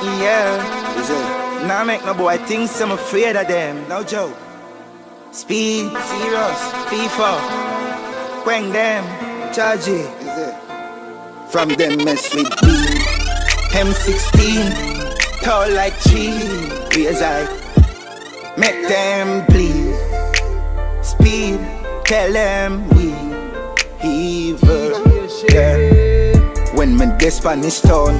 Yeah. Is it? Now make no boy think I'm afraid of them. No joke. Speed, serious, FIFA, Quang them, charge it. Is it? From them mess with me. M16, tall like cheese. Raise I make them bleed. Speed, tell them we evil. Yeah. When me dey Spanish town,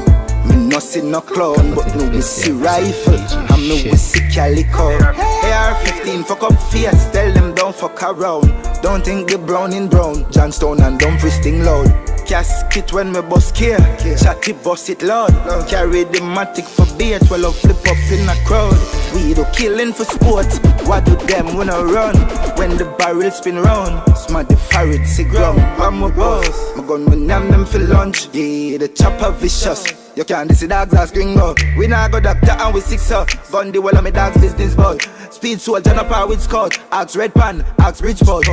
me no see no clown, but no we see rifle, and me we see calico. AR-15 fuck up face, tell them don't fuck around. Don't think the brown in brown, Johnstone and Dumfries thing loud. Casket when me bust care, chatty bust it loud. Carry the matic for bait, well I flip up in a crowd. We do killing for sport, what do them when I run? When the barrel spin round, smash the farrid sig ground. I'm a boss, my gun when them for lunch. Yeah, the chopper vicious. You can't see dogs as gringo. We not go doctor and we six up. Gun the well of me dog's business boy. Speed soldier no power with scout. Axe red pan, axe Bridgeport.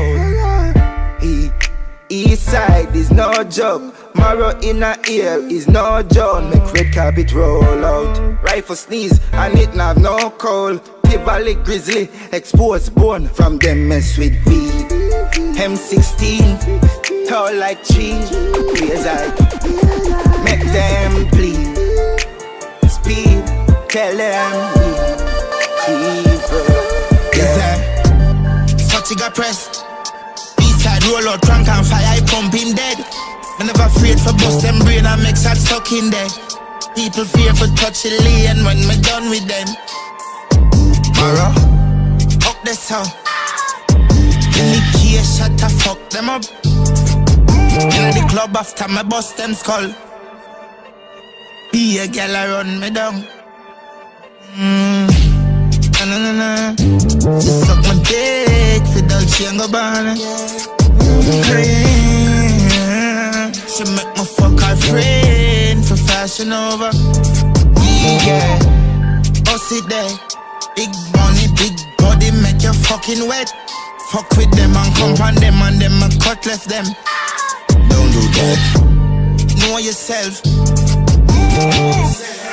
East side is no joke. Marrow in a ear is no joke. Make red carpet roll out. Rifle sneeze and it not have no cold. Valley grizzly, exposed bone. From them mess with weed. M16, tall like cheese. Raise I make them bleed. Speed, tell them we evil. Yeah. Such got pressed. Eastside roll out, crank and fire, I pump him dead. I never afraid for bust them brain and make shots stuck in there. People fear for touch the lane when me done with them. Mara, up the sound. In the key shot to fuck them up. In the club after me bust them skull. Be a girl I run me down. Na. She suck my dick for Dolce & Gabbana. She make me fuck her friend for Fashion Over. Yeah, bust it there. Big money, big body, make you fucking wet. Fuck with them and come on them and them and cut left them. Don't do that. Know yourself.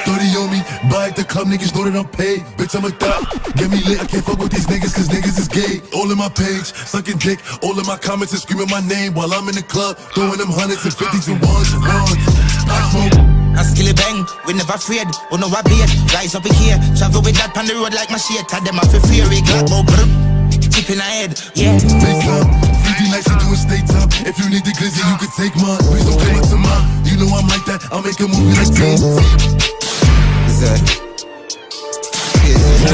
30 on me, buy at the club, niggas know that I'm paid. Bitch, I'm a thot, get me lit, I can't fuck with these niggas cause niggas is gay. All in my page, sucking dick, all in my comments and screaming my name while I'm in the club, throwing them hundreds and fifties and ones and ones. I smoke. I skilly bang, we never afraid, we know I beat. Rise up in here, travel with that on the road like my shit. Tell them I feel fury, Glock go brr. Tip in the head, yeah. Face up, 50 nights to do a state top. If you need the glizzy, you can take mine. Please don't play it to mine. You know I'm like that, I'll make a movie like Team.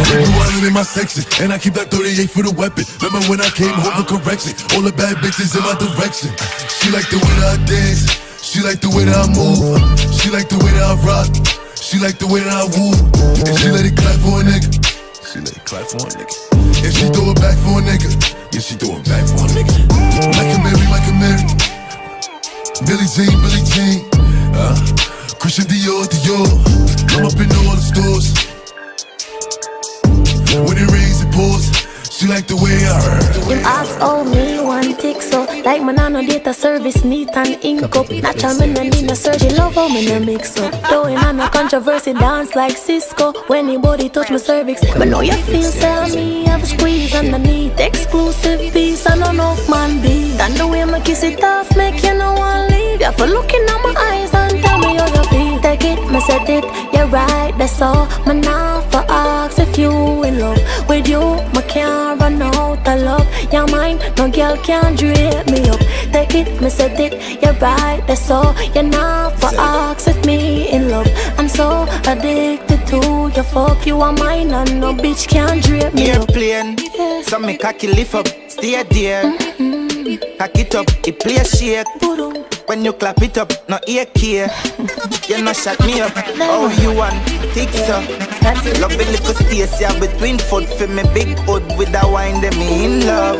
You running in my section, and I keep that 38 for the weapon. Remember when I came home for correction? All the bad bitches in my direction. She like the way that I dance, she like the way that I move, she like the way that I rock, she like the way that I woo. And she let it clap for a nigga, she let it clap for a nigga. And she throw it back for a nigga, yeah she throw it back for a nigga. Like a Mary, Billie Jean, Christian Dior, I'm up in all the stores. When it rains, it pours. She like the way I heard. Him ask oh me one tick so like man I no data service neat and ink up. Natural me no need no surgery, love how me no mix up. Throwing on no controversy, dance like Cisco. When anybody touch my cervix, but know you feel say me have a squeeze underneath. Exclusive piece and enough man be. And the way me kiss it off make you no want leave. You for looking at my eyes and tell me how you feel. Take it, me said it, you're right, that's all. Me now for ask if you in love with you, me can't run out of love. You're mine, no girl can't drape me up. Take it, me said it, you're right, that's all. You're now for ask if me in love. I'm so addicted to your fuck, you are mine and no bitch can't drape me up. Airplane, so me cocky lift up, stay there. Cock it up, it play shake. When you clap it up, no ear care. You no shut me up. Oh, you want thick so? Love a little space yeah, between foot for me big hood with a wine them me in love.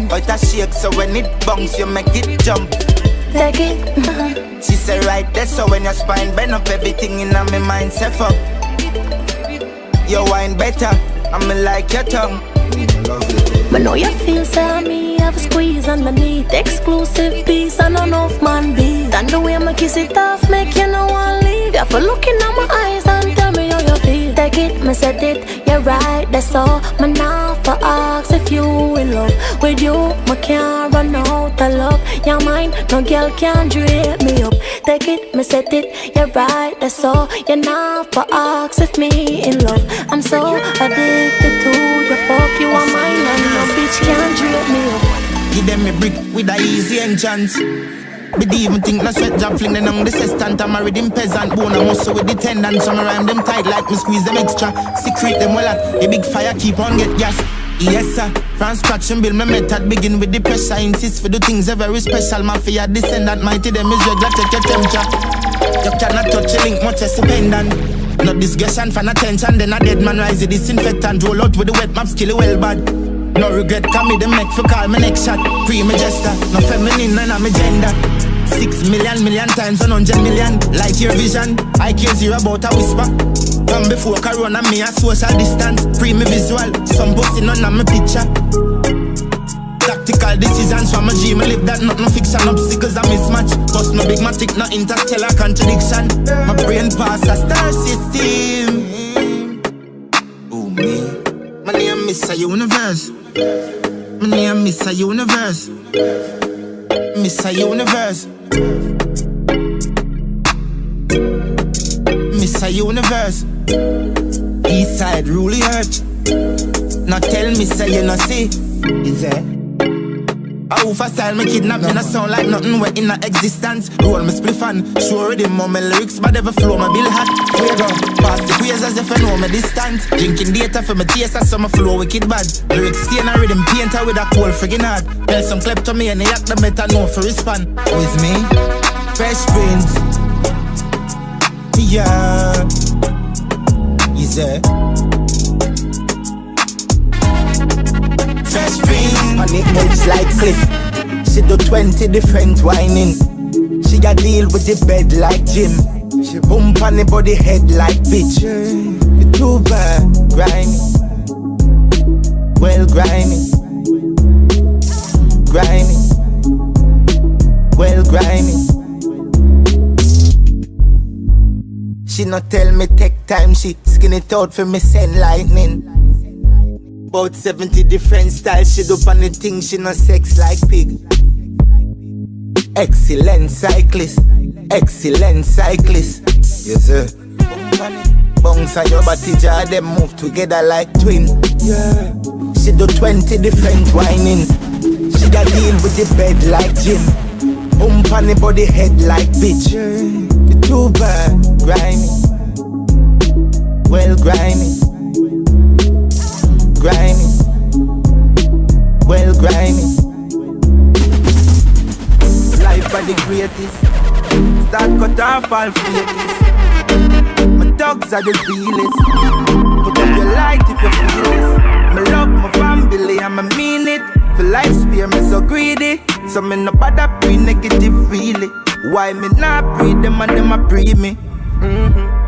But I shake so when it bounce you make it jump. Take it. She say right there so when your spine bend up everything in my mind say fuck. Your wine better, I'm like your tongue. But know you feel say me have a squeeze underneath. Exclusive piece and enough man be. And the way I kiss it off make you no want leave. You for looking at my eyes and tell me me set it, you're right, that's all. Me now for ask if you in love with you, me can't run out of love. You're mine, no girl can drape me up. Take it, me set it, you're right, that's all. You're now for ask if me in love. I'm so addicted to your fuck, you are mine, and no bitch can't drape me up. Give them a brick with a easy entrance. But even think no sweat job fling them on the sextant. I'm married in peasant bone, I muscle with the tendon. Some rhyme them tight like me squeeze them extra. Secret them well at a big fire keep on get gas. Yes sir, from scratch and build my method. Begin with the pressure, insist for the things are very special. Mafia descendant, mighty them is regular, take your temperature. You cannot touch a link much as a pendant. No discussion for attention, then a dead man rise the disinfectant. Roll out with the wet map, skill well bad. No regret, come me the make for call my next shot. Pre-majesta, no feminine and I'm a gender. 6 million times 100 million. Like your vision, I care zero about a whisper. From before corona, me a social distance. Pre-me visual, some pussy none of my picture. Tactical decisions from a dream, I live that not no fiction. Obstacles a mismatch, cause no big matic, no interstellar contradiction. My brain pass a star system. Oh me, my name is a universe. My name is a universe. Miss a universe. Miss a universe. East side really hurt. Now tell me say you no see. Is it? How for style me kidnap me no sound like nothing wet in a existence. Roll me spliff and show them more my lyrics, but ever flow my bill hot. Fuego, pass the queers as if I know me distant. Drinking data for my chaser, so my flow wicked bad. Lyrics stain a rhythm painter with a cold friggin' heart. Tell some clip to me and they act the better know for respond. With me, Fresh Prince. Yeah, is it? Fresh Prince. On the edge like cliff. She do 20 different whining. She a deal with the bed like Jim. She bump on the body head like bitch. You too bad, grimy. Well grimy. Grimy. Well grimy. She not tell me take time. She skin it out for me send lightning. About 70 different styles, she do on the thing, she no sex like pig. Excellent cyclist, excellent cyclist. Yes sir. Bounce on your body jar, them move together like twin. Yeah. She do 20 different whining. She got deal with the bed like Jim. Bump on the body head like bitch. You too bad, grimy. Well grimy. Grimy, well grimy. Life are the greatest. Start cut off all fakies. My dogs are the realest. Put up your light if you feel this. My love my family and I mean it. For life spare me so greedy. So me no bother pre negative really. Why me not breathe them and them a breathe me?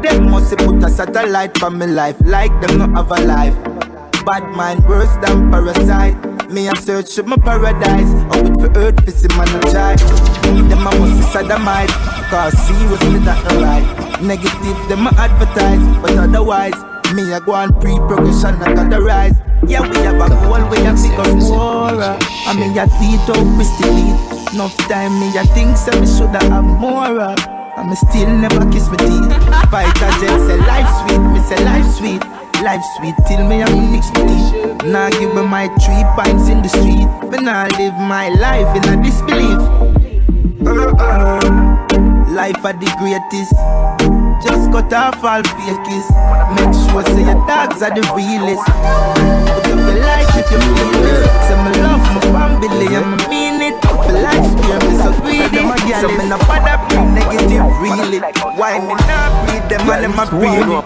Them must put a satellite for me life. Like them no have a life. Bad mind worse than parasite. Me a search for my paradise. Up it for earth, for see man a try. Them a must be sodomite. Cause seriously not no right. Negative them a advertise. But otherwise, me a go on pre-progression I got the rise. Yeah, we have a goal, we have to go more. I mean ya tweet out, we still eat. Enough time me a think so me shoulda have more. And me still never kiss me teeth. Fighter jet say life sweet, me say life sweet. Life sweet till me have to fix me teeth. Now give me my 3 pints in the street. But now live my life in a disbelief. Life are the greatest. Just cut off all fakies. Make sure say your dogs are the realest. Put up your life if you feel it. Say me love my family and I mean it. For life spare me so greedy. So me no bother be negative really. Why me not breathe them and them a breathe me.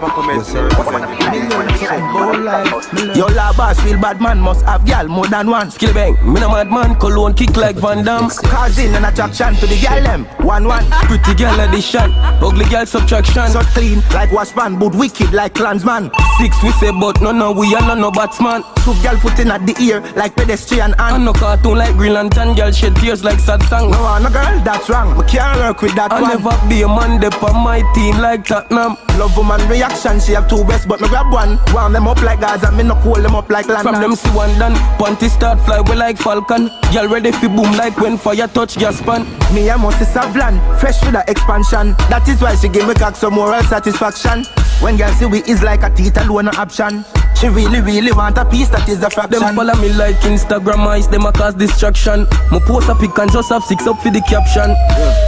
Your la boss real bad man must have y'all more than one. Skill bang, me no mad man, cologne kick like Van Damme. Causing an attraction to the girl them. 1-1. Pretty girl addition, ugly girl subtraction. So clean like washpan, but wicked like clansman. 6 we say but no we are no batsman. Two girl foot in at the ear like pedestrian And and no cartoon like Green Lantern, girl shed tears like sad song. no one, no girl, that's wrong. We can't work with that I one. never be a man dep on my team like Tottenham. Love woman reaction, she have two breasts, but me grab one. Warm them up like Gaza, me no cool them up like London. From them see one done, panty start fly we like Falcon. Girl ready fi boom like when fire touch gas pan. Me and Moses Savlan, fresh with the expansion. That is why she give me cock some moral satisfaction. When girl see we is like a teeth alone no option. She really want a piece, that is the fraction. Them follow me like Instagram eyes, them a cause distraction. My post a pic and just have 6 up for the caption.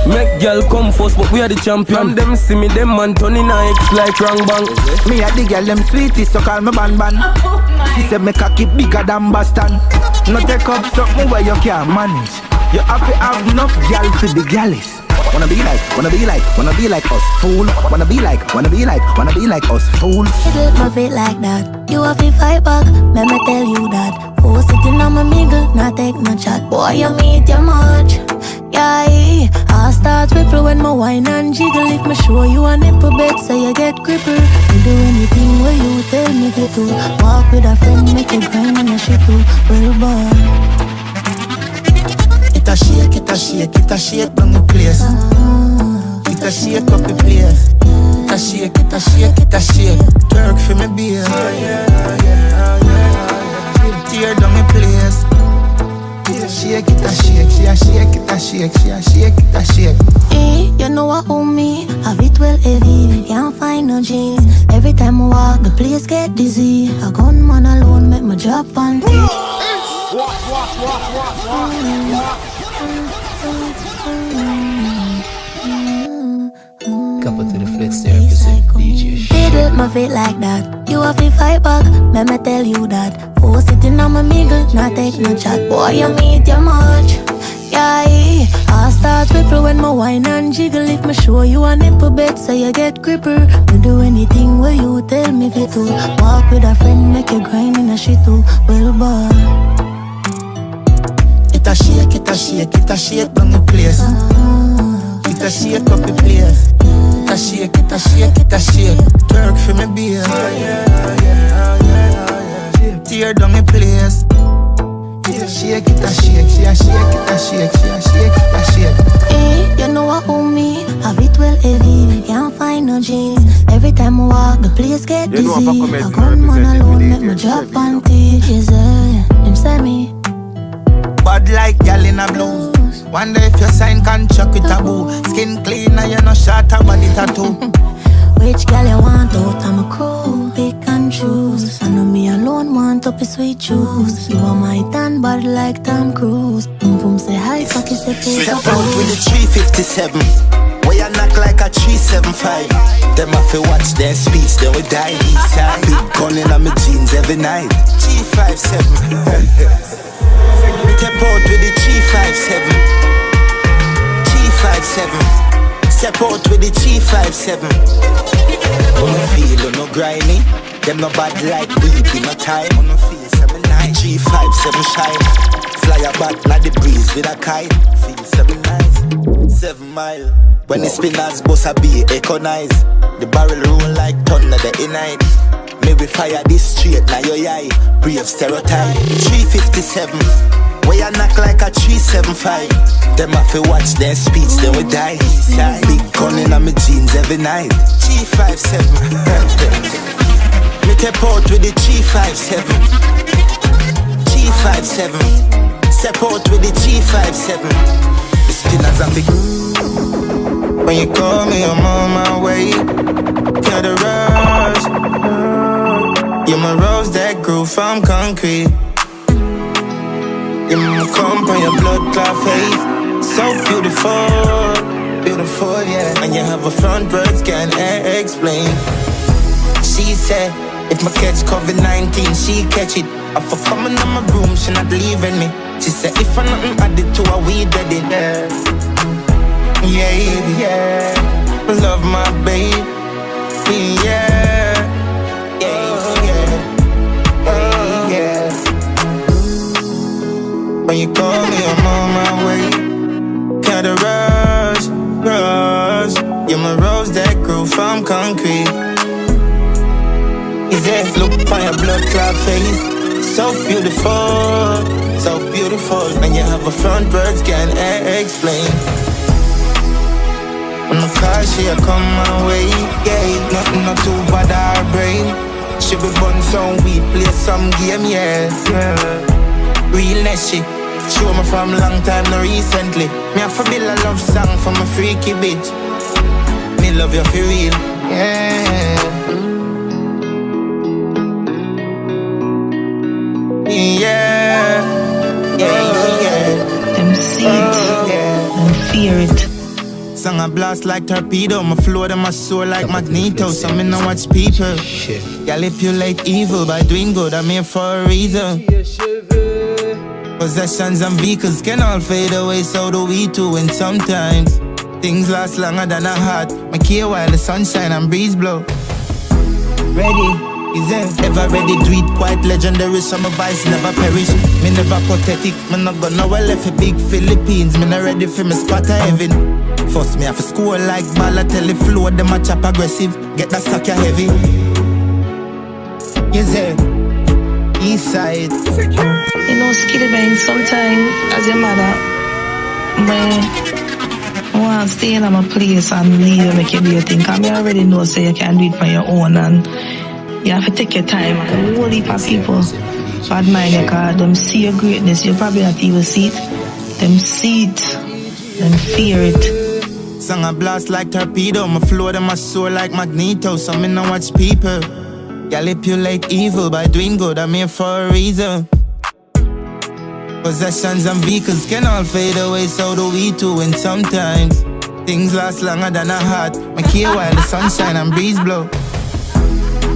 Make girl come first, but we are the champion. Them see me, them man turning a X like wrong bang. Me a the girl them sweetie, so call me Ban Ban. She said me cocky bigger than Boston. No take up something where you can't manage. You have to have enough girl for the galleys. Wanna be like us, fool. Wanna be like us, fool. Wiggle my feet like that. You have to fight back, let me tell you that. Force it in on my mingle, not take no chat. Boy, you meet your much. Yeah, I start ripple when my wine and jiggle. If me show you a nipple bed, so you get gripper. You do anything where you tell me to do. Walk with a friend, make it grind and a shit too. Well, boy. It a shake on the place. It a shake up the place. It a shake. Twerk for me beer. Tear down the place. It a shake. Hey, you know what owe me? Have it well heavy, can't find no jeans. Every time I walk, the place get dizzy. A gunman alone make my job panty. Couple to the flex there, represent DJ. Fiddle my feet like that. You have to fight back, let me tell you that. Force it in on my mingle, not take no chat. Boy, you meet your much. Yeah, I start ripple when my wine and jiggle. If me show you a nipple bed, so you get gripper. Me do anything where you tell me to. Walk with a friend, make you grind in a shit too. Well, boy. It a shake on the place. It a shake up the place. It a shake. Twerk for me beer. Tear down the place. It a shake. Hey, you know what owe me? Have it well heavy, can't find no jeans. Every time I walk, the place get busy. A gunman alone make my job panty. Is it? Them say me Bad like gal in a blue. Wonder if you sign contract with a boo. Skin clean and you no short a body tattoo. which girl you want out of my crew. Pick and choose. I know me alone want up a sweet juice. You are my tan bad like Tom Cruise. Boom boom say hi, fuck you say please. Step out with the 357. Where you knock like a 375. Them have to watch their speech, then we die inside. Big gun in my jeans every night. 357. Step out with the 357. 357. Step out with the 357. Wanna feel no grimy. Them no bad like weed in no time. Wanna feel 7 9 357 shine. Fly a back na the breeze with a kite. Feel 7 nice, 7 mile. When the spinners bust a beat, echo-nize. The barrel roll like thunder the night. May we fire this straight now your eye. Brave stereotype. 357. Where you knock like a 375. Them have to watch their speech, then we die. Big gun in my jeans every night. 357. Me step out with the 357. 357. Step out with the 357. The spinners have to. When you call me, I'm on my way. Got the rush. You're my rose that grew from concrete. You're my comp on your blood clot face. So beautiful, beautiful, yeah. And you have a front words can't explain. She said, if my catch COVID-19, she catch it. I for coming in my room, she not leaving me. She said, if I nothing added to her, we dead it, yeah. Yeah, love my baby, yeah. When you call me, I'm on my way. Gotta rush. You're my rose that grew from concrete. Is that look on your blood clot face? So beautiful. When you have a front, words can't explain. When the car, she come my way. Yeah, nothing not too bad our brain. She be bun some weed, play some game, yeah. Realness shit. Show me from long time, no recently. Me have to build a love song for my freaky bitch. Me love you for real, yeah. Them see it, them fear it. Song a blast like torpedo, my flow to my soul like magneto. So me no watch people. Manipulate evil by doing good, I'm here for a reason. Possessions and vehicles can all fade away, so do we too. And sometimes things last longer than a heart. My care while the sunshine and breeze blow. Ready? Is it ever ready? Do it quite legendary. Some advice never perish. Me never pathetic. Me not gonna well left a big Philippines. Me not ready for me spot of heaven. First me have to score like Balotelli. Flow them a chop aggressive. Get that sucker heavy. Is it? East side. You know, skilly bang sometimes as your mother. But I want to stay in my place and leave you make you do your thing. Cause me already know so you can do it for your own and you have to take your time. A whole heap of people admire you because them see your greatness. You probably not even see it. Them see it. Them fear it. Song a blast like torpedo. My flow to my soul like magneto. So me no watch people. Manipulate evil by doing good, I'm here for a reason. Possessions and vehicles can all fade away, so do we too. And sometimes things last longer than a heart. My care while the sunshine and breeze blow.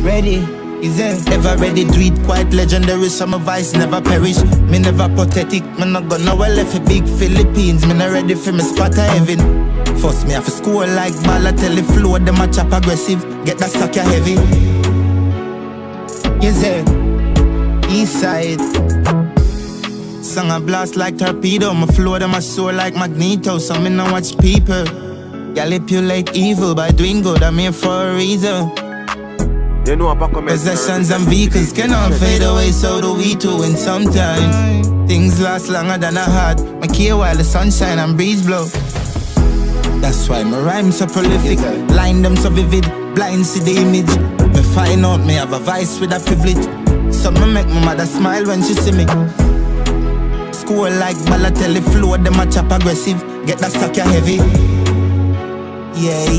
Ready? Is it ever ready? Do it quite legendary. Some advice never perish. Me never pathetic. Me not gonna well left a big Philippines. Me not ready for me spot of heaven. First me have to score like Balotelli. Flow them a chop aggressive. Get that sucker heavy. Is it? East side. Song a blast like torpedo. My flow to my soul like magneto. So me no watch people. Manipulate evil by doing good, I'm here for a reason. Possessions and vehicles can all fade away, so do we too. And sometimes things last longer than a heart. My care while the sunshine and breeze blow. That's why my rhymes so prolific. Line them so vivid, blind see the image. Me find out me have a vice with a privilege. So me make my mother smile when she see me. Score like Balotelli, flow them a chop aggressive. Get that sucker heavy. Yeah.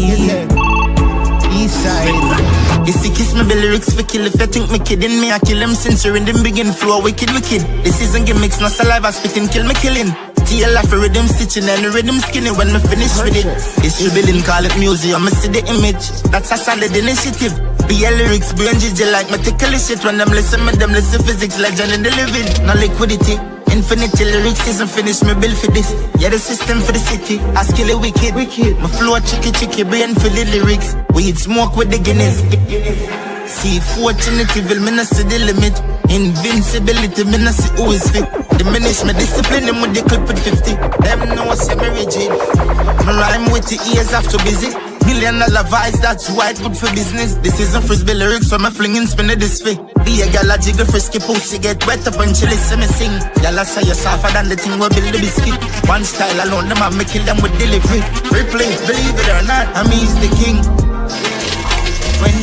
East side. You see kiss me the lyrics for kill. If you think me kidding me, I kill them since you're in the begin flow wicked. This isn't gimmicks, no saliva spitting, kill me killing. TL for rhythm stitching and rhythm skinning. When me finish with it, it's rebuilding, call it museum. I see the image, that's a solid initiative. BL lyrics, brain GG like me tickle shit. When them listen physics, legend in the living. No liquidity, infinity lyrics isn't finished, me build for this. Yeah, the system for the city, I skill it wicked. My flow chicky, brain for the lyrics. Weed smoke with the Guinness. See fortunity, will me not see the limit. Invincibility, me not see who is fit. Diminish my discipline, them with the clip at 50. Them know say me rigid. Me rhyme with the ears after busy. $1 million vibes, that's white good for business. This isn't frisbee lyrics, so me flinging spin it this way. Be a gal a jiggle frisky pussy, get wet up and chilly, see me sing. Y'all say you're softer than the thing we build the biscuit. One style alone, them have me kill them with delivery. Replay, believe it or not, I'm he's the king. When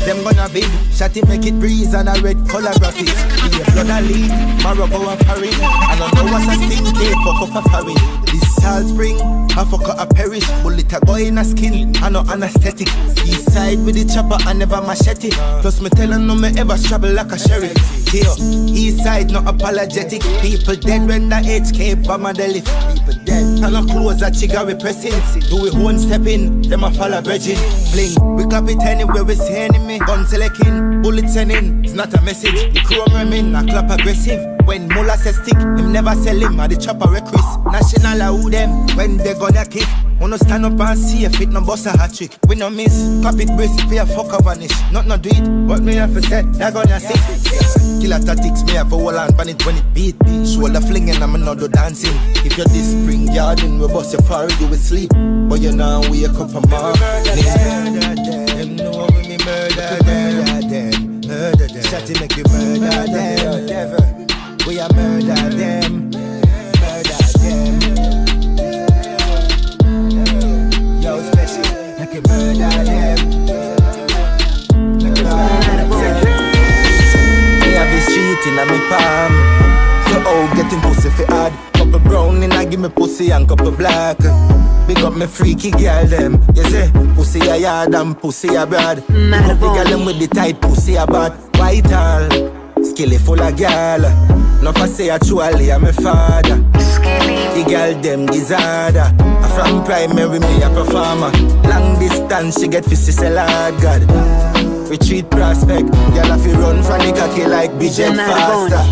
them gonna big, shot it make it breeze and a red color graphics. Be a blood a lead, Morocco a parry. I don't know what's a stinky, fuck up a parry. This salt spring, I fuck up a perish. Bullet a go in a skin, I no anesthetic. East side with the chopper, I never machete. Plus me tellin' no me ever struggle like a sheriff. Here, east side no apologetic. People dead when the HK bomb a lift. People dead, I no close a chigga we pressing. Do we one step in, them a follow virgin. Bling, we clap it anywhere we see enemy. Gun selecting, bullets sending, it's not a message. The chrome remain, I clap aggressive. When Mola says stick, him never sell him at the chopper reckless. National who them, when they gonna kick. Wanna stand up and see if it no bust a hat trick. We no miss, clap it brace if a fuck up vanish. Not no do it, but me have to say, that gonna sit. Killer tactics, me have to hold on pan it when it beat. Shoulder flinging, I'm not do dancing. If you're this spring garden, we bust your fire, you will sleep. But you now wake up a morning. Them know when me murder them. Shot it make you murder them. Me have this cheat in me palm. So oh, getting pussy for hard. Couple brown in I give me pussy and couple black. Big up me freaky girl them. You say pussy a yard and pussy a broad. Big up the girl them with the tight pussy a bad. White all, skilly full of girl. No for say actually I'm a father. The girl them disorder. From primary me a performer. Long distance she get fishy say Lord God. Retreat prospect. Girl have to run from the cocky like BJ faster.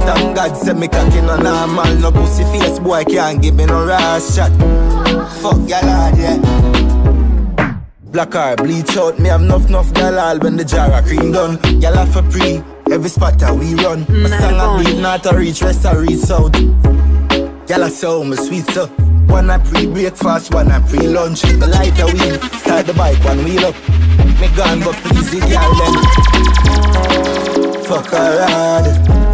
Thank God say me cocky no normal. No pussy face boy can't give me no rash shot. Fuck girl hard yeah. Black hair bleach out. Me have enough girl all when the jar of cream done. Girl have a pre. Every spot that we run. My song a beat not a reach rest a reach out. Girl I so me sweet so. One a pre-breakfast, one a pre-lunch. The light a wheel, start the bike, one wheel up. Me gone but please the girl them. Fuck her hard.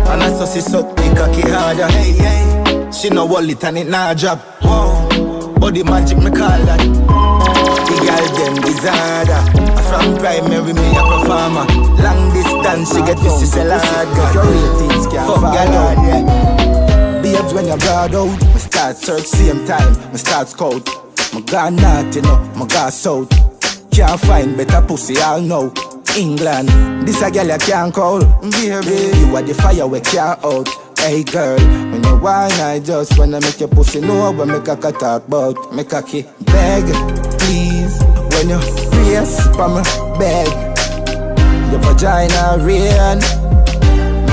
And I saucy suck the cocky harder. Hey, hey. She no wallet and it nah drop. Whoa. Body magic me call that. The girl them disorder. From primary me a performer. Long distance she get fishy say Lord God. Fuck girl hard yeah. Babes when you broad out, me start search same time, me start scout. Me gone north, you know, me gone south. Can't find better pussy, all know. England, this a girl you can't call. Baby, you are the fire we can't out. Hey girl, when you whine I just wanna make your pussy know what me cocky talk about. Me cocky beg, please. When you race for me beg, your vagina rain.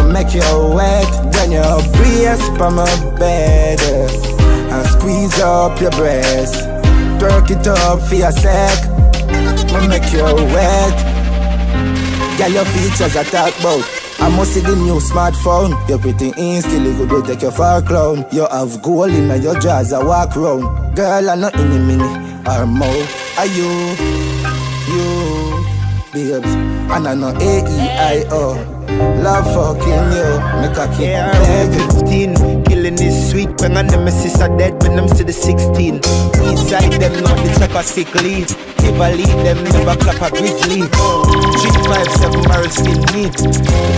Make you wet when you brace for my bed and squeeze up your breast. Twerk it up for your sec. Make you wet. Girl, your features I talk about. I must see the new smartphone. You're pretty in, still you could take you for a clown. You have gold in your jaws, I walk round. Girl, I'm not in a mini or more. Are you, babes? And I know A-E-I-O. Love fucking you, me cocky beg. 15, killing is sweet. When I know my sister dead, when I'm still the 16. Inside them know the chopper sick lead. Tivoli them never clap a grizzly. 357 barrel skin meat.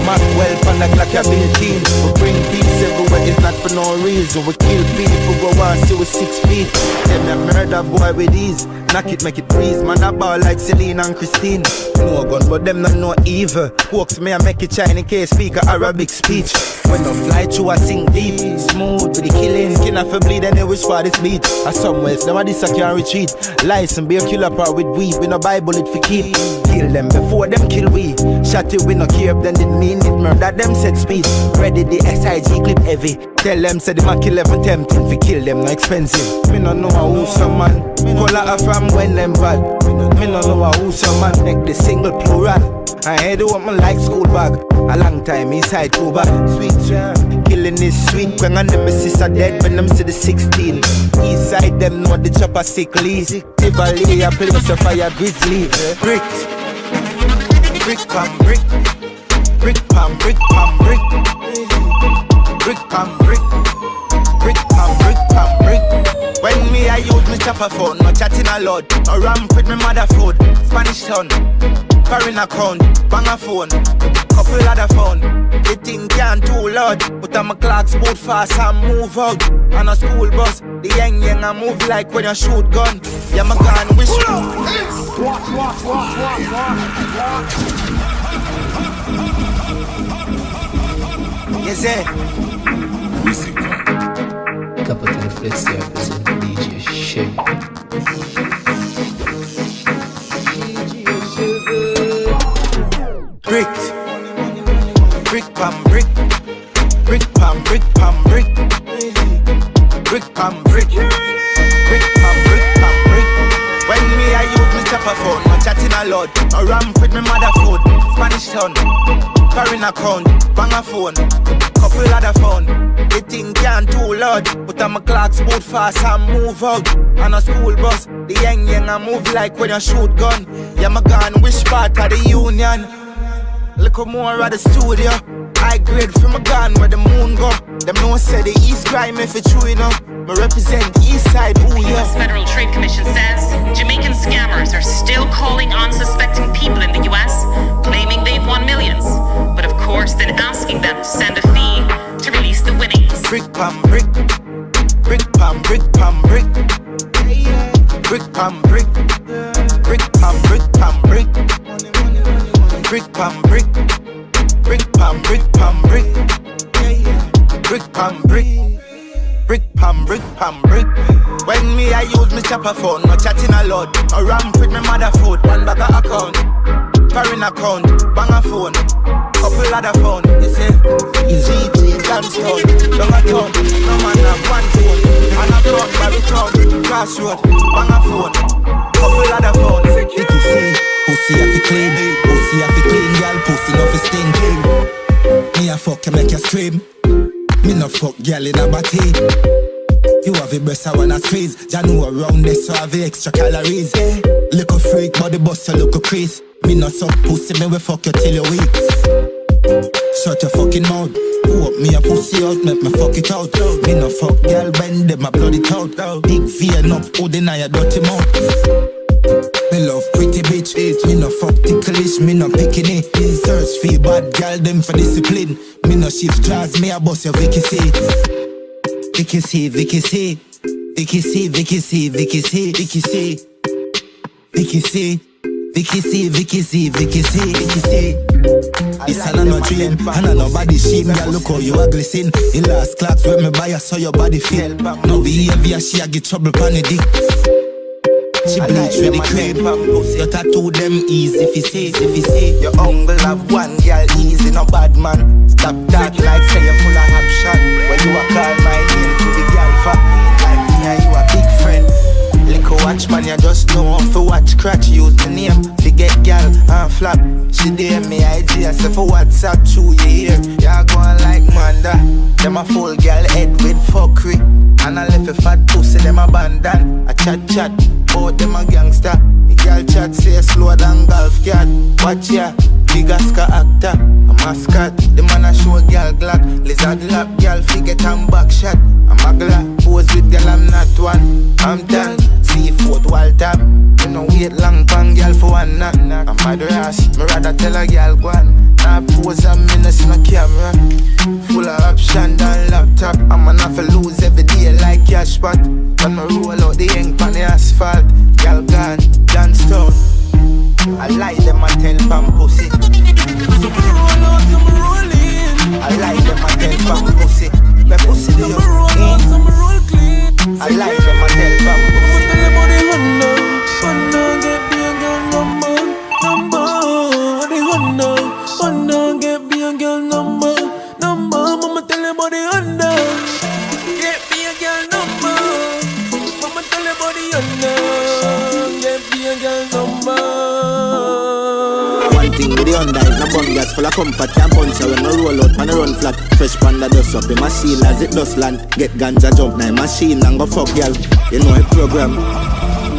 Mac well pan like a built-in. We bring peace everywhere, it's not for no reason. We kill people, go on see with 6 feet. Them a murder boy with ease. Knock it, make it breeze. Man a ball like Celine and Christine. No gun, but them not no evil. Walks me and make it shine in case speak a Arabic speech. When I fly through I sing deep. Smooth with the killing. Skin off a bleed and they wish for this beat. As some wells, them a this I can't retreat. Lies and be a killer power with weed. We no Bible it for keep. Kill them before them kill we. Shot it we no care then didn't mean it. Murder them set speed. Ready the SIG clip heavy. Tell them say them a kill 11 tempting. If kill them no expensive. Me no know who some man. Color from when them bad. Me no know who some man. Make the single plural. I had to want my like school bag. A long time inside too bad. Sweet, killing is sweet. When I know my sister dead, when I'm still the 16. Inside them know the chopper sickly. Tivoli a place of fire grizzly. Brick, brick pam brick, brick pam brick pam brick, brick pam brick, brick pam brick pam brick. When me I use my chopper phone, no chatting a lot. No ramp with my mother food, Spanish town. Foreign account, bang a phone, couple other phone. The thing can't too loud, but I'm a clocks boot fast and move out. On a school bus, the young I move like when you shoot gun. Yeah, my gun wish. Yes, sir. Capital Flex represent DJ Shay. Brick, brick pam brick, brick pam brick pam brick, brick pam brick, brick pam brick pam brick. When me I use my chopper phone, no chatting a lot. No ramp with my mother food, Spanish town. Foreign account, bang a phone, couple other phone. The thing can't too loud, but I'm a clocks boot fast and move out. On a school bus, the young I move like when you shoot gun. Yeah, my gun wish part of the union. Look more at the studio. I grade from a gun where the moon go. Them no say the east crime if it's true enough. Me represent East Side, ooh The yeah. US Federal Trade Commission says Jamaican scammers are still calling unsuspecting people in the US, claiming they've won millions, but of course then asking them to send a fee to release the winnings. Brick pam brick, brick pam brick pam brick, brick pam brick, brick pam brick pam brick, brick pam brick, brick pam brick pam brick, brick pam brick. Brick pam, brick pam, brick. When me I use me chopper phone, no chatting a lot. I ramp with me mother food, one bag of account, foreign account, bang a phone, couple other phone. You see, easy, Johnstone, down a town, no man have one phone. And a talk, Barry town, crossroad, bang a phone, couple other phone. Vicky say, pussy have to clean, pussy have to clean, girl, pussy no fi stink. Me a fuck you make you scream. Me no fuck girl in a body. You have a breast I wanna squeeze. Ya know around this so have the extra calories. Little freak body bust you look a crease. Me no suck pussy, me we fuck you till you weak. Shut your fucking mouth. Whoop me a pussy out, make me fuck it out. Me no fuck girl, bend them, I blood it out. Big vein up, who deny your dirty mouth. Me love pretty bitch, me no fuck ticklish, me no picking it. Search for bad girl, them for discipline. Me no shift class, me a boss your Vicky C. Vicky C, Vicky C, Vicky C, Vicky C, Vicky C, Vicky C, Vicky C, Vicky C, Vicky C, Vicky C, Vicky C. It's another dream, and nobody shame. Girl, look how you ugly sin. In last clocks when me buy, I saw your body feel. No behavior, she a get trouble pon the dick. She bleach with the cream. Your tattoo them easy if you say. Your uncle have one girl easy, no bad man. Stop that like say you're full of option. When you a call my name to the girl for like me and you a big friend. Little watch man, you just know how to watch crotch. Use the name, forget girl and flap. She dare me IG, I say for WhatsApp through your ear. Y'all going like Manda. Them a full girl head with fuckery. And I left a fat pussy, them abandon. I chat, oh them a gangster. The girl chat say slower than golf cat. Watch ya, big Oscar actor, a mascot. The man a show girl glock. Lizard lap girl forget and back shot. I'm a glad pose with girl, I'm not one. I'm done, seafood wall tap. You know wait long pan girl for one knock. I'm madras, me rather tell a girl go on. Now pose a minutes in a camera. Full of option than laptop. I'm gonna have to lose every day like cash pot. When me roll out the ink on the asphalt. Girl gone, Johnstone. I like them a tell pam pussy. Some roll out, some roll in. I like them a tell pam pussy. My pussy do you Some roll out, some roll clean. I like them a tell pam pussy. Tell everybody Honda, get me a girl number. The Honda, get me a girl number. Mama tell everybody Honda, get me a girl number. Mama tell everybody Honda, get me a girl number. One thing with the Honda is no bun gas full of comfort. Can't punch her when no roll out, man run flat. Fresh panda dust up in machine as it does land. Get ganja jump now machine and go fuck y'all. You know a program.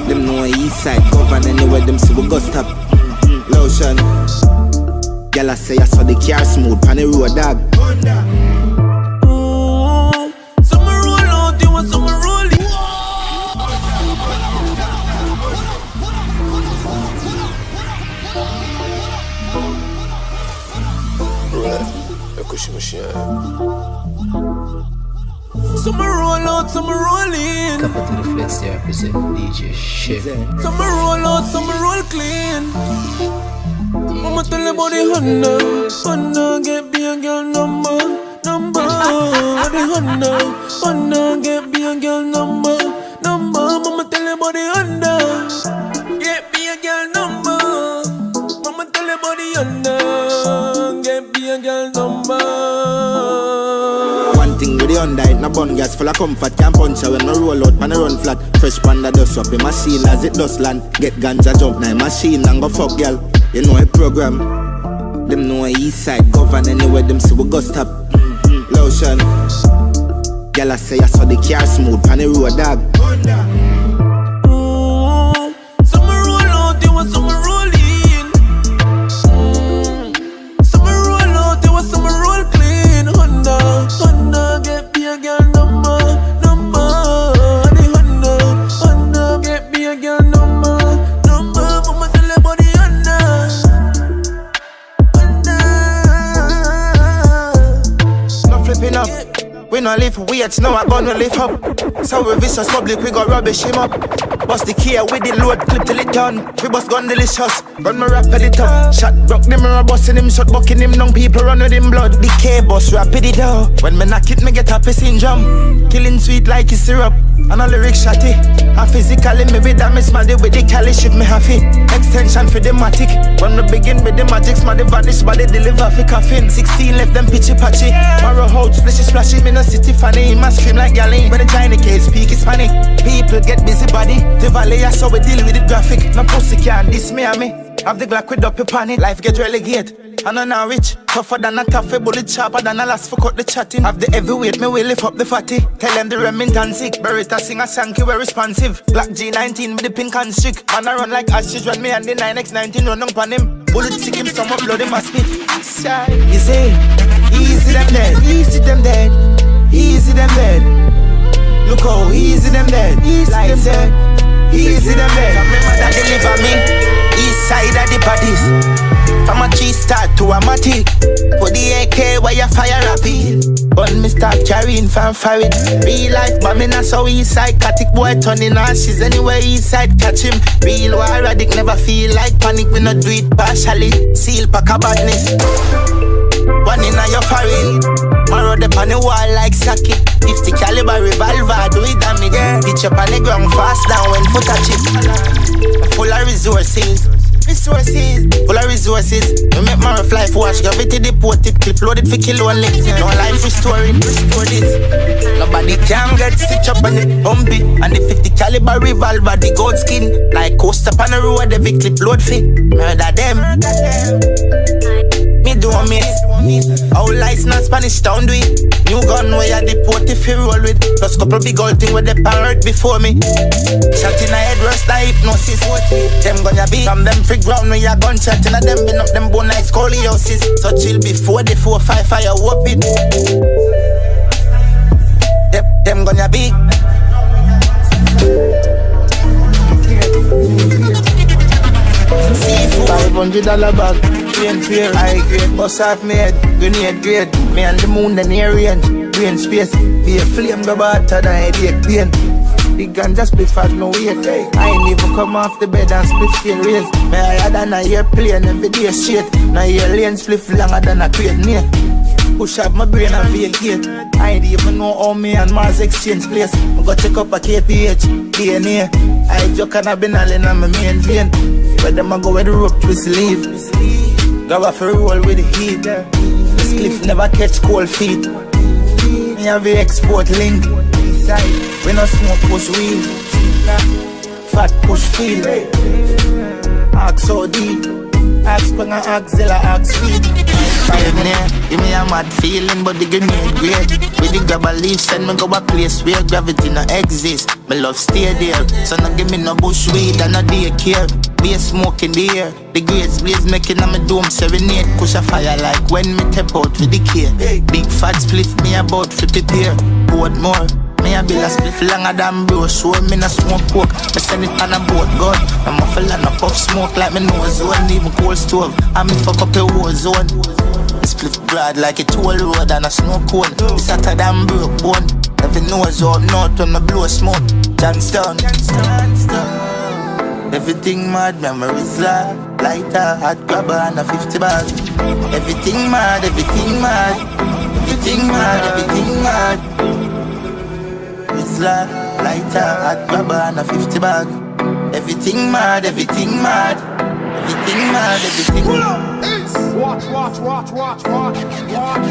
Them know a east side govern anywhere them see we go stop. Lotion. Girl I say I saw the car smooth pan the road dog. Some roll out, you want some roll in. Some roll out, some roll in. Couple to the flex there, represent DJ Chef. Some roll out, some roll clean. Mama tell the body Honda, get me a girl number. The Honda, get me a girl number. Mama tell the body Honda, get me a girl number. Mama tell the body Honda, get me a girl number. One thing with the Honda, it no bun gas full of comfort. Can't punch her when no roll out, man run flat. Fresh panda dust up in machine as it does land. Get ganja jump now machine and go fuck y'all. You know a program. Them know a east side govern anywhere them see we go stop. Lotion. Girl I say I saw the car smooth pan the road dog. Some roll out, you want some roll in. Some roll out, you want some roll clean. Honda, get me a girl number. no live. We yet know I gonna live up. So we vicious public, we got rubbish him up. Bust the key with the load, clip till it done. We bust gun delicious, run my rap it up. Shot broke them, mirror busting him, shot bucking him down. People run with him blood. The K-bus rapid it out. When me knock it, me get happy syndrome. Killing sweet like it's syrup. And a lyric shotty. And physically, me with that, me smell it with the cali shift me happy. Extension for the matic. When we begin with the magic, smell the vanish, but they deliver for caffeine. 16 left them pitchy patchy. Marrow hold, splashy splashy. Me no city funny, my scream like Galen. When the China case speak, it's funny. People get busy body. The valley, I saw we deal with the graphic. No pussy can't diss me and me. Have the Glock with up your panic. Life get relegated. I know now rich. Tougher than a cafe, bullet sharper than a last for cut the chatting. Have the heavyweight, me will lift up the fatty. Tell them the Remington sick. Beretta sing a Sankey, we're responsive. Black G19 with the pink and stick. Man I run like ostrich when me and the 9X19 run up on him. Bullet sick him, some upload him a spit. Easy, easy them dead. Easy them dead. Easy them dead. Look how easy them dead. Easy like them dead. Easy them dead. Remember that deliver me. East side of the bodies. From a G-Star to a Matic. Put the AK where you fire rapid. But me start carrying fanfare. Real life bombing us so east side. Catic boy turning ashes anywhere east side catch him. Real war addict never feel like panic. We not do it partially. Seal pack a badness. One in a your forehead. Marrow the on the wall like socket. 50 caliber revolver do it damage. Pitch up on the ground fast down when foot touch it. Full of resources. Full of resources. We make my fly for watch. Gravity deported. Clip loaded for kill only. No life restoring. Restore this. Nobody can get stitch up on the bumpy. And the 50 caliber revolver, the gold skin. Like coast up on the road, every clip load fit. Murder them. Me do me. Our license Spanish town do it. New gun where you deport if you roll with. Plus couple big old thing with the parrot before me. Shot in a head rust like hypnosis. Them gonna be from them free ground where you gunshot in a them been up them bone like scoliosis. So chill before the 4-5 fire whoop it. Them gonna be $500 bag, plain fear, high grade, bust off me head, grenade grade. Me and the moon the near range, brain space. Be a flame go better than headache pain. Big gun just split fat no weight. I ain't even come off the bed and split still raise. Me higher than a airplane every day straight. Now your lane split longer than a crate near. Push up my brain and vacate. I ain't even know how me and Mars exchange place. I go check up a KPH, DNA. I joke and I been all in on my main vein. But them I go where the rope twist leave. Go off a roll with the heat. This cliff never catch cold feet. Me have the export link. We no smoke push weed. Fat push feel. Ask so deep. Ask when I ask Zilla, ask sweet. Give me a mad feeling, but the grenade great. With the grab a leaf, send me go a place where gravity no exist. My love stay there, so no give me no bush weed and no daycare. Be a smoke in the air, the grades blaze making on my dome serenade. Push a fire like when me tap out with the care. Big fat split me about to prepare. Board more. Me a bill a split longer than bro. Show me no smoke coke. Me send it on a boat gun. I'm muffle and a puff smoke like me nose zone. Even cold stove. I me fuck up a war zone. Split broad like a toll road and a snow cone. It's hotter than broke bone. Every nose up north when me blow smoke. Johnstown. Everything mad, memories lighter, hot grabber and a 50 bag. Everything mad, everything mad. Everything mad, everything mad. It's lighter, hot grabber and a 50 bag. Everything mad, everything mad. Everything mad, everything mad. Watch, watch, watch, watch, watch, watch.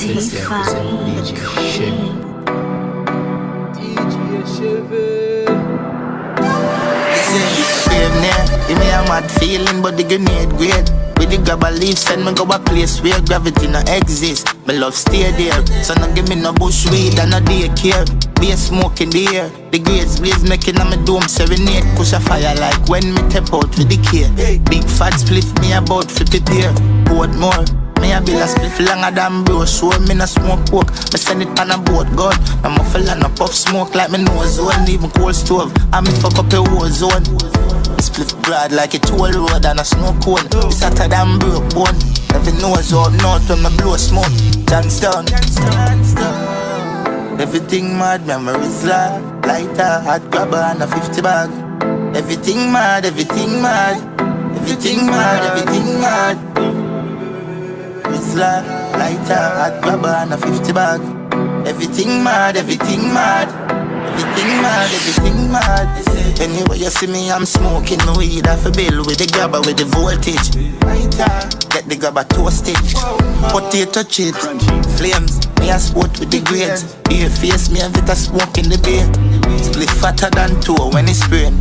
Tifa. Give me a mad feeling, but the grenade great. With the grab a leaf, send me go a place where gravity no exist. My love stay there, so no give me no bush weed and no daycare. Be a smoke in the air, the grades blaze making on my dome serenade. Push a fire like when me tap out with the care. Big fat split me about to prepare. Board more. Me a bill a split longer than bro. Show me no smoke coke. Me send it on a boat gun. I'm muffle and a puff smoke like me nose zone. Even cold stove. I me fuck up a war zone. Split broad like a toll road and a snow cone. It's hotter than broke bone. Every nose up north when me blow smoke. Johnstown. Everything mad, memories lighter, hot grabber and a 50 bag. Everything mad, everything mad. Everything mad, everything mad. It's lighter, hot grabber and a 50 bag. Everything mad, everything mad. Everything mad, everything mad. Anyway you see me, I'm smoking weed off a bill with the grabber with the voltage. Get the grabber toasted. Potato chips, flames. Me a sport with the grades. Ear face me and a smoke in the bay. Split fatter than two when it's spraying.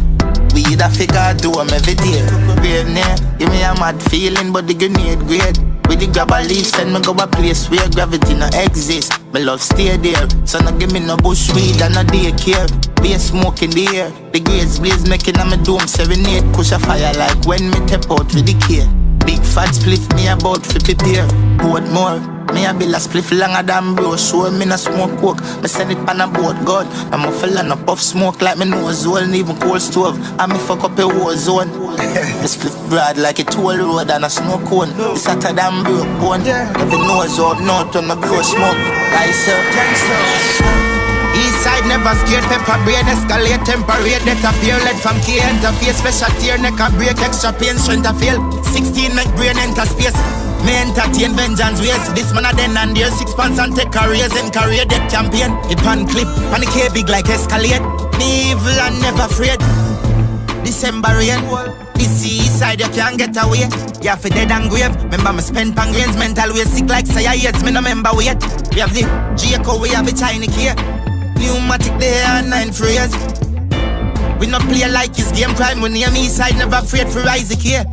Weed a figure do 'em every day. Brave name, give me a mad feeling, but the grenade grade. With the grabber leaf, send me go a place where gravity no exist. Me love stay there, so no give me no bush weed and no daycare. Be a smoke in the air, the grades blaze making a me dome serenade. Push a fire like when me tap out with the care. Big fat spliff me about to prepare. Boat more, me a bill a spliff longer than bro. Show me no smoke coke, me send it on a boat. God, I'm a fella no puff smoke like me nose hole and even cold stove. And me fuck up a war zone. Me spliff broad like a toll road and a snow cone. It's hotter than broke bone. Every nose up north when me blow smoke. Rise up, East side never scared, pepper brain escalate, temperate, that appear, lead from key interface, special tear, neck a break, extra pain, strength to fail. 16 make brain enter space. Me entertain vengeance ways. This man a den and there 6 pants and take careers and career death campaign. It pan clip, and the K big like escalate. Me evil and never afraid. December rain, this east side you can't get away. You have to dead and grave. Remember me spend pan grains, mental way sick like say I hate. Me no remember wait. We have the Jaco, we have the China key. Pneumatic there and 9 phrase. We not play like his game crime. When near me side never afraid for Isaac here.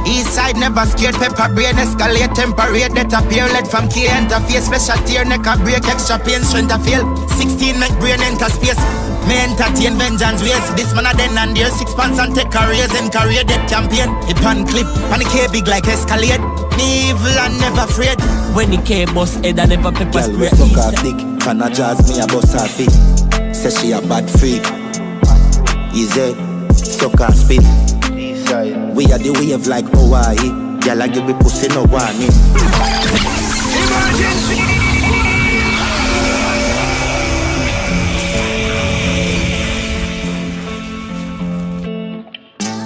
East side never scared, pepper brain escalate, temperate, that appear, lead from key interface, special tear, neck a break, extra pain, strength to fail. 16 make brain enter space. Me entertain vengeance ways. This man a den and there 6 pants and take careers and career death campaign. It pan clip, and the K big like escalate. Me evil and never afraid. When the K boss head and never pepper Girl, we spray. suck her dick, can a jazz me a bust her feet. Say she a bad freak. Easy, suck her spit. We are the wave like Hawaii. Girl, I give me pussy no warning.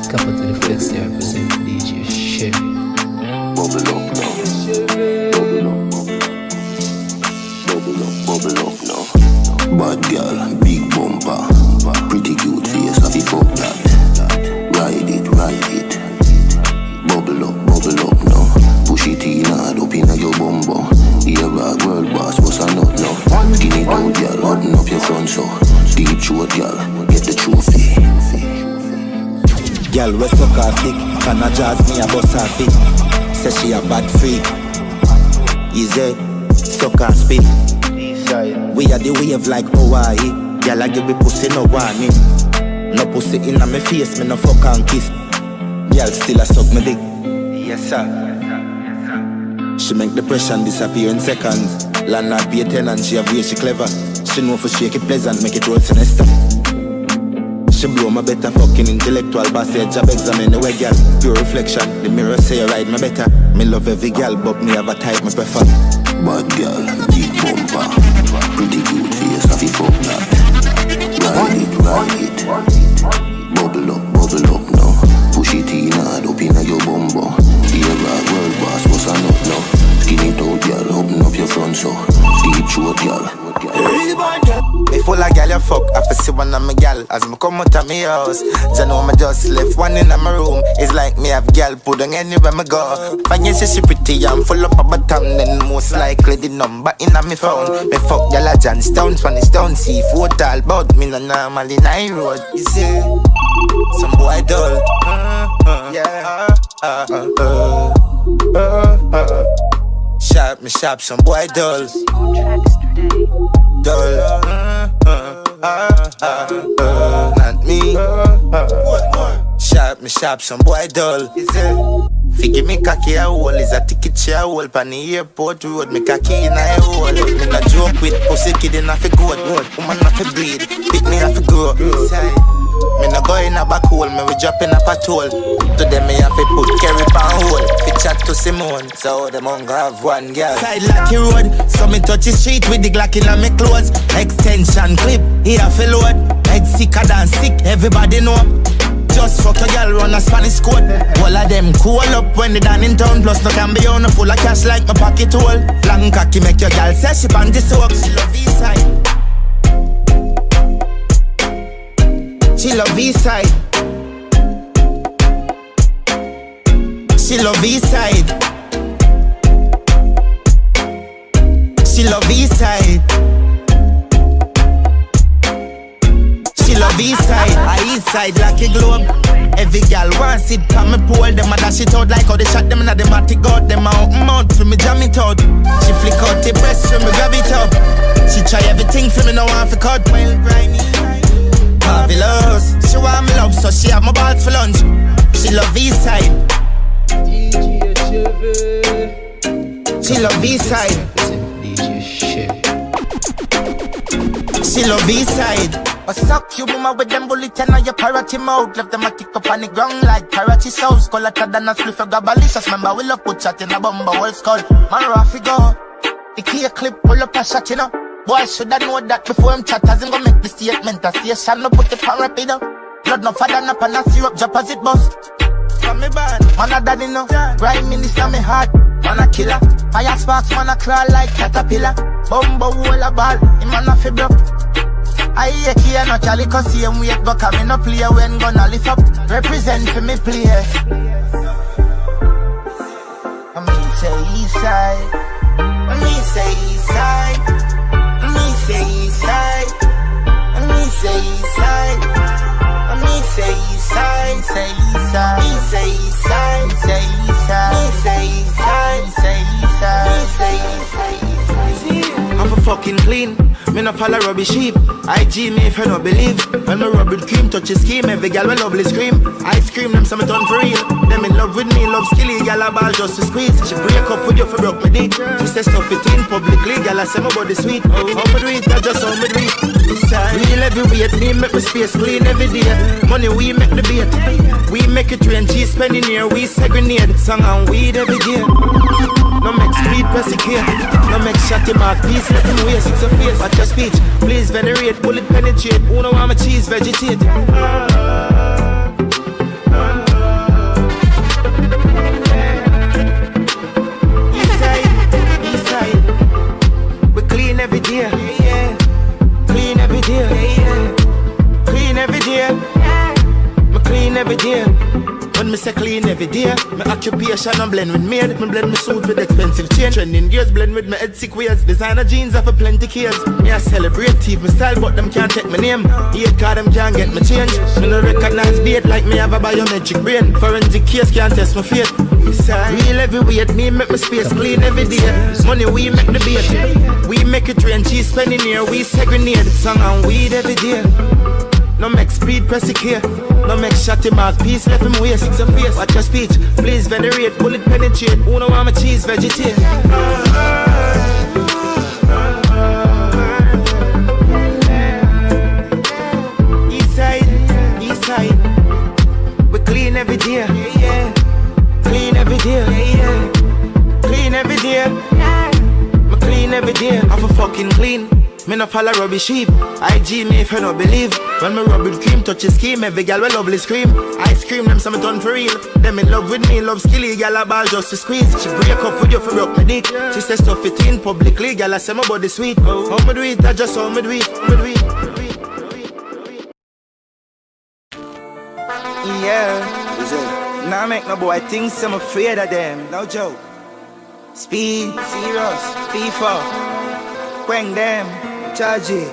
Come on to the flex there, represent DJ Sherry. Bubble up now. Bubble up now. Bad girl, big bumper, pretty cute face, happy fuck that. Ride it. Bubble up now. Push it in hard up in your bumbo. Here a world boss, what's a nut now? Skinny down, girl, button up your front so. Deep throat, girl, get the trophy. Girl, we suck her dick, can a jazz me a bust her feet. Say she a bad freak. Easy, suck her spit. We are the wave like Hawaii. Girl, I give me pussy no warning. No pussy in my face, me no fuck and kiss. Girl, still a suck me dick. Yes sir. She make depression disappear in seconds. Land not be a tenant, she have way she clever. She know for shake it pleasant, make it roll sinister. She blow my better fucking intellectual passage. Job examine the way girl, pure reflection. The mirror say you ride me better. Me love every girl, but me have a type me prefer. Bad girl, big bumper, pretty cute face, happy fuck that. Ride it. Bubble up now. Push it in hard up in your bumbo. Here a world boss, what's a nut now? Skin it out, girl, open up your front so. Deep throat, girl. Me full of gal you fuck, I fi see one of my gal as me come out of my house. You know me just left one in my room. It's like me have gal put on anywhere me go. When you say she pretty and full up a bottom, then most likely the number in a me phone. Me fuck gal a Johnstown, Spanish Town, seafood all bout me no normal in high road. You see, some boy dull. Sharp, some boy dull. Dull, not me. Sharp, some boy dull. Figure me cocky a hole, is a ticket share hole pan the airport road. Me cocky in a hole. Me not joke with pussy kid in a fi goat. Woman a fi bleed, pick me a fi grow. Me no go in a back hole, me we drop in a patrol. To them me have to put carry pan hole. Fi chat to Simone, so them won't have one girl. Side Lucky Road, so me touch the street with the Glock in on me clothes. Extension clip, here fi load. Head sicker than sick, everybody know. Just fuck a girl run a Spanish code. All of them cool up when they done in town. Plus no can be on a full of cash like my pocket hole. Long cocky make your girl say she bang the soap. She love Eastside. She love Eastside. She love Eastside. She love Eastside. She love Eastside. I Eastside like a globe. Every gal wants it from me pole. Them a dash it out like how they shot them in the matic out. Them a open mouth for me jam it out. She flick out the breast for me grab it up. She try everything for me no one for cut. Well grimy, marvelous. She want me love so she have my balls for lunch. She love Eastside. She love Eastside. She love Eastside. I suck you mama with them bullet and your parrot mouth. Left them a kick up on the ground like parrotty sauce. Colourter than a spliff of gabalicious. Remember we love put shot in a bumper whole skull. Man Rafi go. The key clip pull up a shot you know. Boy shoulda know that before him chat. As him go make the statement a station. No put it on rapid up. Blood no father no pan and syrup drop as it bust. From me band, man a daddy no. Grime in this on me heart. Man a killer. Fire sparks man a crawl like caterpillar. Bumbo hole a ball. Him man a fibro. I hear here no Charlie cause see him wait go come in no play when gonna lift up. Represent for me players. I mean say Eastside. I mean say Eastside. I mean say Eastside. I mean say Eastside. I mean say Eastside. Say Eastside. Me say Eastside. Say Eastside. Me say Eastside. Say Eastside. Say Eastside. I'm for fucking clean. Me no follow rubbish sheep. IG me if you no believe. When me rub with cream, touch his scheme. Every gal will lovely scream. I scream them some turn for real. Them in love with me, love skilly. Gal a ball just to squeeze. She break up with you for broke me dick. She say stuff it in publicly. Gal a say my body sweet. How me do it, I just how me do it. Real heavyweight, me make my space clean every day. Money we make the bait. We make it rain, cheese spending here. We segregate song and weed every day. No make speed persecute. No make shotty mark peace. Let them waste it's a face. Watch your speech. Please venerate. Bullet penetrate. Who know I'm a cheese vegetate. Eastside. Eastside. We clean every day. Clean every day. Clean every day. Me clean every day. When me say clean every day, my occupation and blend with maid. Me blend my suit with expensive chain. Trending gears blend with my head sick ways. Designer jeans have a plenty cares. Me a celebrate teeth my style, but them can't take my name. Hate car them can't get me change. Me no recognize bait like me have a biometric brain. Forensic case can't test my fate. Real heavyweight, me make my space clean every day. Money we make the bait. We make it rain, cheese spending here. We segregate song and weed every day. No make speed persecute. No make shotty mark peace left him waste. It's a face. Watch your speech. Please venerate. Bullet penetrate. Who know I'm a cheese vegetate. Eastside. Eastside. We clean every day. Clean every day. Clean every day. Me clean every day. I'm for fucking clean. Me no follow rubbish sheep. IG me if you no believe. When me rub with cream, touch his scheme. Every gal will lovely scream. I scream them some turn for real. Them in love with me, love skilly. Gal a ball just to squeeze. She break up with you for broke me dick. She says stuff it in publicly. Gal a say my body sweet. How me do it? I just how me do it. Yeah. Now make no boy think I'm afraid of them. No joke. Speed, serious, FIFA. Quang them, charge it.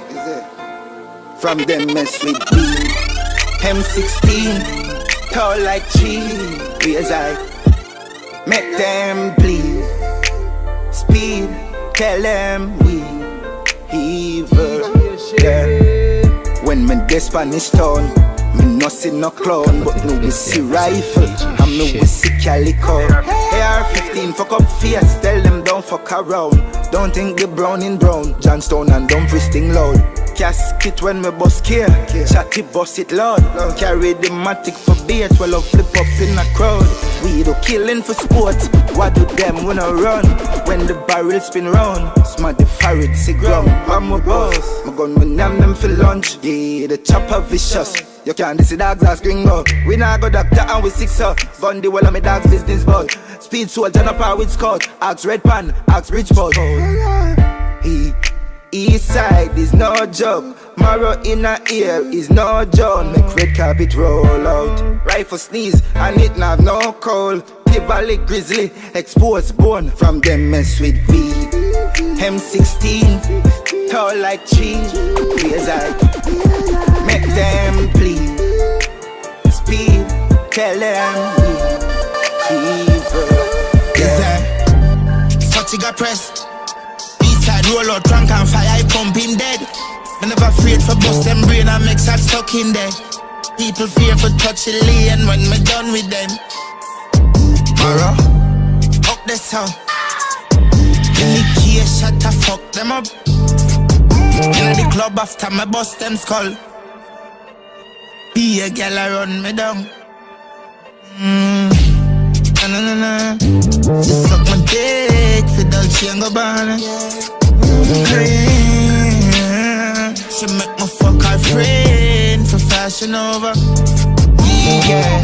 From them mess with me. M16, tall like tree. As I make them bleed. Speed, tell them we evil. Them. When me dey Spanish town, me no see no clown, but no we see rifle, and me we see calico. AR-15 fuck up face, tell them don't fuck around. Don't think the brown in brown, Johnstone and Dumfries sting loud. casket when me bust care. Chatty bust it loud. Carry the matic for bait while I flip up in a crowd. We do killing for sport. What do them when I run? When the barrel spin round, smart the farrot sig ground. I'm a boss. My gun when them for lunch. Yeah, the chopper vicious. You can't see dogs as gringo. We not go doctor and we six up. Gun the wall of me dog's business bud. Speed soldier up par with scout. Axe red pan, axe Bridgeport. East side is no joke. Marrow in a ear is no joke. Make red carpet roll out. Rifle sneeze and it not have no cold. Valley grizzly, exposed bone from them mess with weed. M16, tall like cheese. Please I make them please. Speed, tell them evil. Yes, sir. Such a got pressed. East side roll out trunk and fire, I pump him dead. I'm never afraid for bust them brain and make shots stuck in there. People fear for touch the lane when me done with them. Mara, up the sound. In the key shot to fuck them up. In the club after me bust them skull. Be a girl I run me down. Na. She suck my dick for Dolce & Gabbana. She make me fuck her friend for Fashion Nova. Yeah,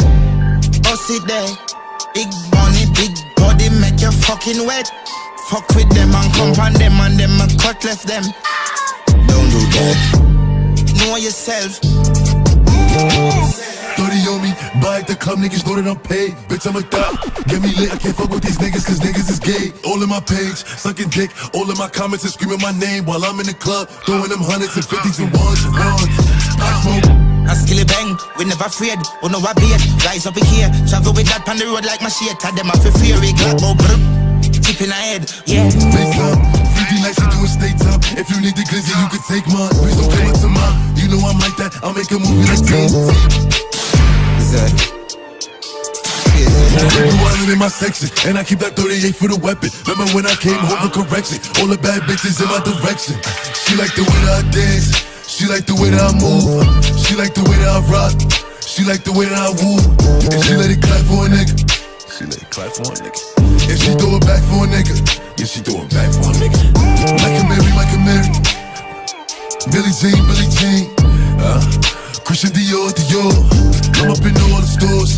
bust it there. Big money, big body, make you fucking wet. Fuck with them and come on them and them and cut left them. Don't do that. Know yourself. 30 on me, buy at the club, niggas know that I'm paid. Bitch, I'm a thot, get me lit, I can't fuck with these niggas cause niggas is gay. All in my page, sucking dick, all in my comments and screaming my name while I'm in the club, throwing them hundreds and fifties and ones. I smoke. I still bang, we never afraid, we know I beat. Rise up in here, travel with that on the road like my shit. Tell them I feel fear, we got go brr. Tip in the head, yeah. Face up, 50 nights to do a state top. If you need the glizzy, you can take mine. Please don't come up to mine. You know I'm like that, I'll make a movie like TNT. I'm in my section, and I keep that 38 for the weapon. Remember when I came home for correction? All the bad bitches in my direction. She like the way that I dance. She like the way that I move. She like the way that I rock. She like the way that I woo. And she let it clap for a nigga. She let it clap for a nigga. And she throw it back for a nigga. Yeah, she throw it back for a nigga. Like a Mary. Billie Jean. Christian Dior. I'm up in all the stores.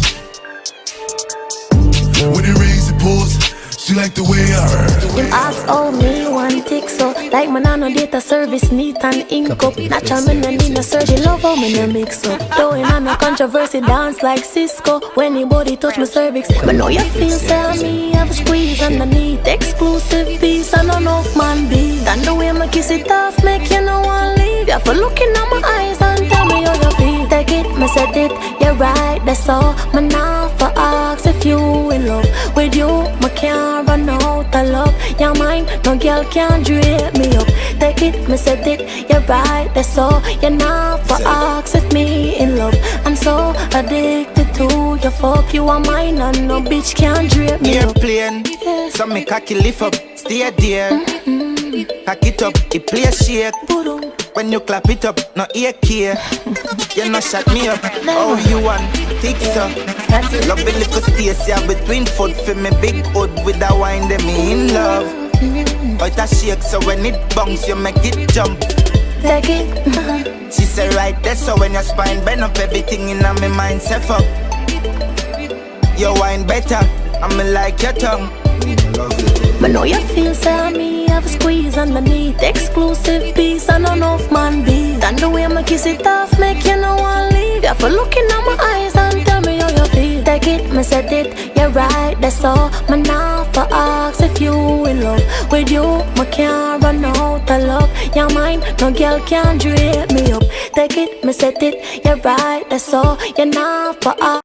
When it rains, it pours. She like the way I heard. Them ask how me one tick so like man no data service neat and ink up. Natural me no need no surgery. Love how me no mix up. Throwing on a controversy dance like Cisco. When anybody touch my cervix, but know you feel say me have a squeeze underneath. Exclusive piece and enough man be. And the way me kiss it off make you no one leave. You for looking at my eyes and tell me how you feel. Take it, me said it, you're right, that's all. Me now for ask if you in love with you. Me can't run out of love. Your mind, no girl can drape me up. Take it, me said it, you're right, that's all. You're now for ask if me in love. I'm so addicted to your fuck. You are mine and no bitch can drape me up. Airplane, so me cocky lift up, stay there. Cock it up, it play shake. When you clap it up, no ear care. You no shut me up. Oh, you want thick so? Love a little space yeah, between foot for me big hood with a wine that me in love. But a shake so when it bounce you make it jump. Take it. She say right there so when your spine bend up everything in my mind say fuck. You wine better, I'm like your tongue. But know you feel say me have a squeeze underneath. Exclusive piece and enough man be. And the way me kiss it off make you no one leave. You for looking at my eyes and tell me how you feel. Take it, me said it, you're right, that's all. Me now for ask if you in love with you. Me can't run out of love. Your mind, no girl can drape me up. Take it, me said it, you're right, that's all. You're now for ask.